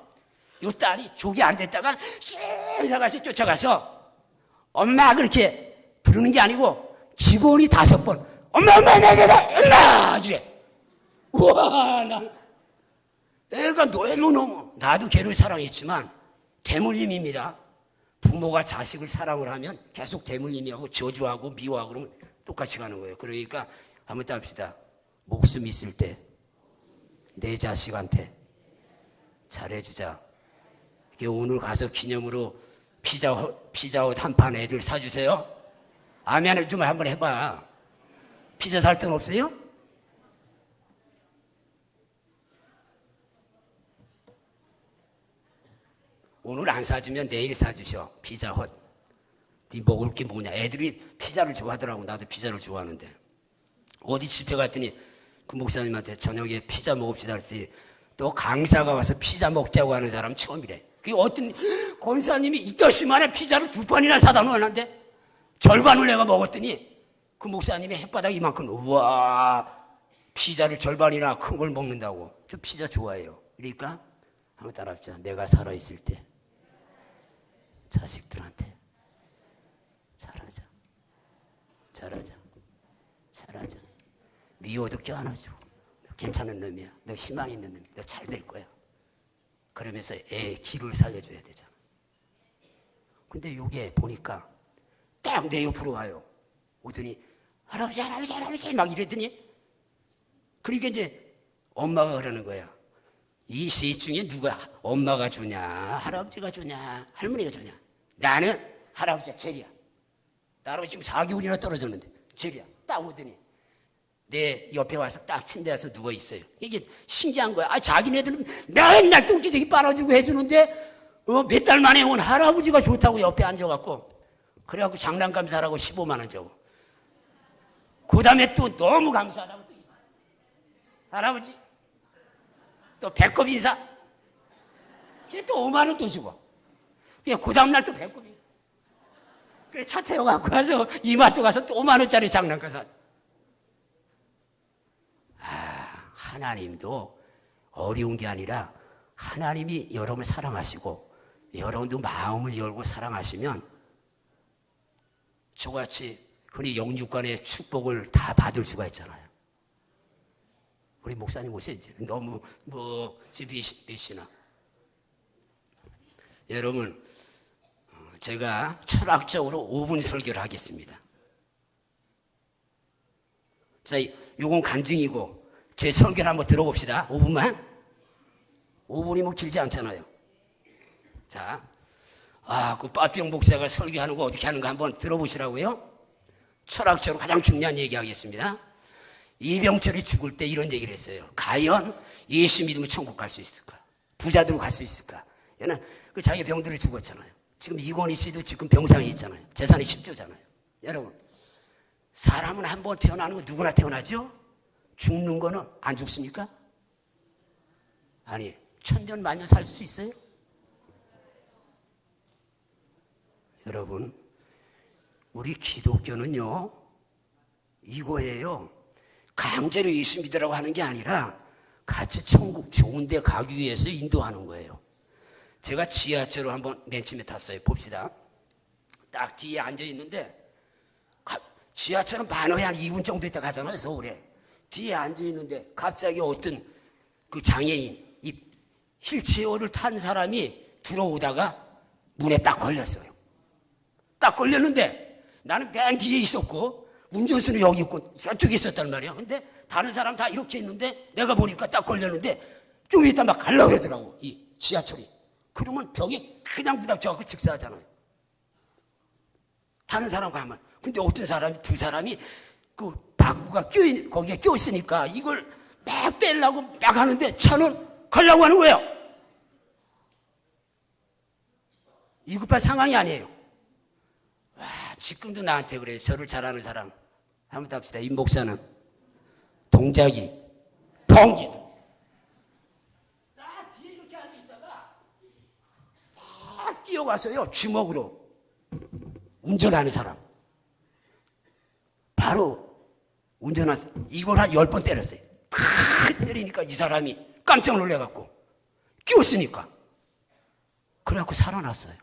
요 딸이 족이 안 됐다가 쌩사가시 쫓아가서 엄마 그렇게 부르는 게 아니고 기본이 5번 엄마 이래. 우와 나 애가 너무너무 나도 걔를 사랑했지만 대물림입니다. 부모가 자식을 사랑을 하면 계속 대물림이하고 저주하고 미워하고 그러면 똑같이 가는 거예요. 그러니까 한번 따봅시다. 목숨 있을 때 내 자식한테 잘해주자. 오늘 가서 기념으로 피자헛 한 판 애들 사주세요. 아멘을 좀 한번 해봐. 피자 살 돈 없어요? 오늘 안 사주면 내일 사주셔. 피자헛. 네 먹을 게 뭐냐. 애들이 피자를 좋아하더라고. 나도 피자를 좋아하는데. 어디 집회 갔더니 그 목사님한테 저녁에 피자 먹읍시다 그랬더니 또 강사가 와서 피자 먹자고 하는 사람 처음이래. 그 어떤 권사님이 이따시만에 피자를 2판이나 사다 놓았는데 절반을 내가 먹었더니 그 목사님이 햇바닥 이만큼, 우와, 피자를 절반이나 큰 걸 먹는다고. 저 피자 좋아해요. 그러니까 한번 따라합시다. 내가 살아있을 때 자식들한테 잘하자, 잘하자, 잘하자. 미워도 껴안아주고, 너 괜찮은 놈이야, 너 희망 있는 놈이야, 너 잘 될 거야. 그러면서 애 기를 살려줘야 되잖아. 근데 요게 보니까 딱 내 옆으로 와요. 오더니 할아버지 할아버지 할아버지 막 이랬더니, 그러니까 이제 엄마가 그러는 거야. 이 셋 중에 누가 엄마가 주냐 할아버지가 주냐 할머니가 주냐. 나는 할아버지가 제일이야. 나로 지금 4개월이나 떨어졌는데 제일이야. 딱 오더니 내 옆에 와서 딱 침대에 와서 누워 있어요. 이게 신기한 거야. 아, 자기네들은 맨날 똥기저귀 빨아주고 해주는데 몇 달 만에 온 할아버지가 좋다고 옆에 앉아갖고, 그래갖고 장난감 사라고 15만 원 주고, 그 다음에 또 너무 감사하다고 또 할아버지 또 배꼽 인사, 걔 또 5만 원 또 주고, 그 다음날 또 배꼽 인사. 그래 차 태워갖고 가서 이마트 가서 또 5만 원짜리 장난감 사. 하나님도 어려운 게 아니라 하나님이 여러분을 사랑하시고 여러분도 마음을 열고 사랑하시면 저같이 흔히 영육간의 축복을 다 받을 수가 있잖아요. 우리 목사님 오세요. 이제 너무 몇시나. 여러분, 제가 철학적으로 5분 설교를 하겠습니다. 자, 요건 간증이고 제 설교를 한번 들어봅시다. 5분만. 5분이 뭐 길지 않잖아요. 자, 그 빠병 목사가 설교하는 거 어떻게 하는가 한번 들어보시라고요. 철학적으로 가장 중요한 얘기 하겠습니다. 이병철이 죽을 때 이런 얘기를 했어요. 과연 예수 믿으면 천국 갈 수 있을까? 부자들은 갈 수 있을까? 얘는 그 자기 병들이 죽었잖아요. 지금 이건희 씨도 지금 병상에 있잖아요. 재산이 10조잖아요. 여러분, 사람은 한 번 태어나는 거 누구나 태어나죠? 죽는 거는 안 죽습니까? 아니, 천년 만년 살 수 있어요? 여러분, 우리 기독교는요 이거예요. 강제로 예수 믿으라고 하는 게 아니라 같이 천국 좋은 데 가기 위해서 인도하는 거예요. 제가 지하철을 한번 맨 처음에 탔어요. 봅시다. 딱 뒤에 앉아 있는데, 지하철은 반호에 한 2분 정도 있다 가잖아요, 서울에. 뒤에 앉아 있는데 갑자기 어떤 그 장애인, 이 휠체어를 탄 사람이 들어오다가 문에 딱 걸렸어요. 딱 걸렸는데 나는 맨 뒤에 있었고 운전수는 여기 있고 저쪽에 있었단 말이야. 근데 다른 사람 다 이렇게 있는데 내가 보니까 딱 걸렸는데 좀 이따 막 가려고 그러더라고, 이 지하철이. 그러면 벽에 그냥 부닥쳐갖고 직사하잖아요. 다른 사람 가면. 근데 어떤 사람이, 두 사람이 그 바구가 거기에 껴있으니까 이걸 막 빼려고 막 하는데 차는 가려고 하는 거예요. 위급한 상황이 아니에요. 와, 지금도 나한테 그래요. 저를 잘 아는 사람. 한번 합시다. 임 목사는 동작이, 봉기. 딱 뒤에 이렇게 앉아있다가 딱 뛰어가서요, 주먹으로 운전하는 사람. 바로 운전한, 이걸 한 10번 때렸어요. 때리니까 이 사람이 깜짝 놀래갖고 끼웠으니까. 그래갖고 살아났어요.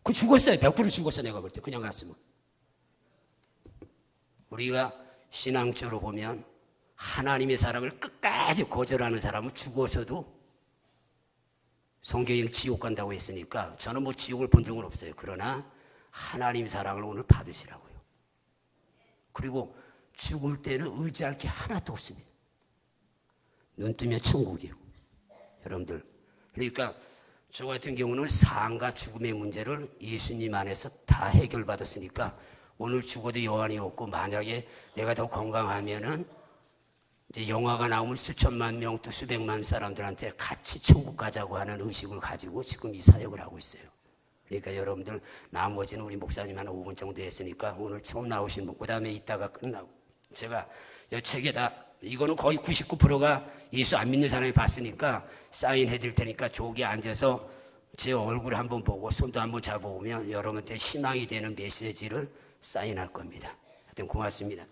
그 죽었어요. 100% 죽었어, 내가 볼 때. 그냥 갔으면. 우리가 신앙적으로 보면 하나님의 사랑을 끝까지 거절하는 사람은 죽어서도, 성경에는 지옥 간다고 했으니까 저는 뭐 지옥을 본 적은 없어요. 그러나 하나님 사랑을 오늘 받으시라고요. 그리고 죽을 때는 의지할 게 하나도 없습니다. 눈 뜨면 천국이에요. 여러분들, 그러니까 저 같은 경우는 삶과 죽음의 문제를 예수님 안에서 다 해결받았으니까 오늘 죽어도 여한이 없고, 만약에 내가 더 건강하면은 이제 영화가 나오면 수천만 명 또 수백만 사람들한테 같이 천국 가자고 하는 의식을 가지고 지금 이 사역을 하고 있어요. 그러니까 여러분들, 나머지는 우리 목사님 한 5분 정도 했으니까 오늘 처음 나오신 분, 그 다음에 이따가 끝나고 제가 이 책에다 이거는 거의 99%가 예수 안 믿는 사람이 봤으니까 사인해 드릴 테니까 저기 앉아서 제 얼굴 한번 보고 손도 한번 잡아보면 여러분한테 희망이 되는 메시지를 사인할 겁니다. 하여튼 고맙습니다.